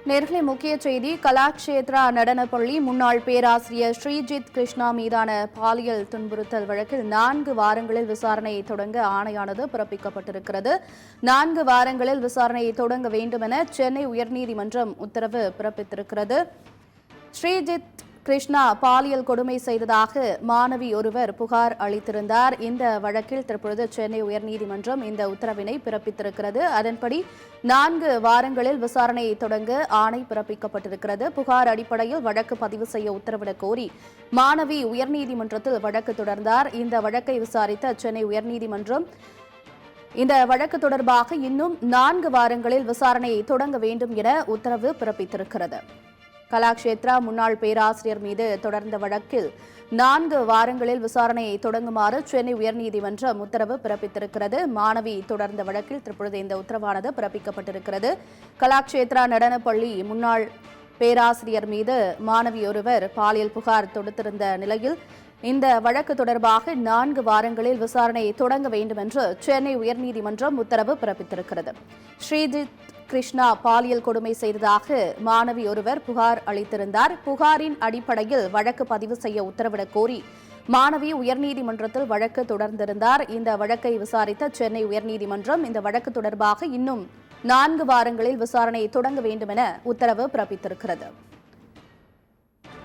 நேர்களை முக்கிய செய்தி. கலாக்ஷேத்ரா நடனப்பள்ளி முன்னாள் பேராசிரியர் ஸ்ரீஜித் கிருஷ்ணா மீதான பாலியல் துன்புறுத்தல் வழக்கில் 4 வாரங்களில் விசாரணையை தொடங்க ஆணையானது பிறப்பிக்கப்பட்டிருக்கிறது. 4 வாரங்களில் விசாரணையை தொடங்க வேண்டும் என சென்னை உயர்நீதிமன்றம் உத்தரவு பிறப்பித்திருக்கிறது. ஸ்ரீஜித் கிருஷ்ணா பாலியல் கொடுமை செய்ததாக மாணவி ஒருவர் புகார் அளித்திருந்தார். இந்த வழக்கில் தற்பொழுது சென்னை உயர்நீதிமன்றம் இந்த உத்தரவினை பிறப்பித்திருக்கிறது. அதன்படி 4 வாரங்களில் விசாரணையை தொடங்க ஆணை பிறப்பிக்கப்பட்டிருக்கிறது. புகார் அடிப்படையில் வழக்கு பதிவு செய்ய உத்தரவிடக் கோரி மாணவி உயர்நீதிமன்றத்தில் வழக்கு தொடர்ந்தார். இந்த வழக்கை விசாரித்த சென்னை உயர்நீதிமன்றம் இந்த வழக்கு தொடர்பாக இன்னும் 4 வாரங்களில் விசாரணையை தொடங்க வேண்டும் என உத்தரவு பிறப்பித்திருக்கிறது. கலாக்ஷேத்ரா முன்னாள் பேராசிரியர் மீது தொடர்ந்த வழக்கில் 4 வாரங்களில் விசாரணையை தொடங்குமாறு சென்னை உயர்நீதிமன்றம் உத்தரவு பிறப்பித்திருக்கிறது. மாணவி தொடர்ந்த வழக்கில் தற்பொழுது இந்த உத்தரவானது பிறப்பிக்கப்பட்டிருக்கிறது. கலாக்ஷேத்ரா நடனப்பள்ளி முன்னாள் பேராசிரியர் மீது மாணவி ஒருவர் பாலியல் புகார் தொடுத்திருந்த நிலையில் இந்த வழக்கு தொடர்பாக 4 வாரங்களில் விசாரணையை தொடங்க வேண்டும் என்று சென்னை உயர்நீதிமன்றம் உத்தரவு பிறப்பித்திருக்கிறது. ஸ்ரீஜித் கிருஷ்ணா பாலியல் கொடுமை செய்ததாக மாணவி ஒருவர் புகார் அளித்திருந்தார். புகாரின் அடிப்படையில் வழக்கு பதிவு செய்ய உத்தரவிடக் கோரி மாணவி உயர்நீதிமன்றத்தில் வழக்கு தொடர்ந்திருந்தார். இந்த வழக்கை விசாரித்த சென்னை உயர்நீதிமன்றம் இந்த வழக்கு தொடர்பாக இன்னும் 4 வாரங்களில் விசாரணையை தொடங்க வேண்டும் என உத்தரவு பிறப்பித்திருக்கிறது.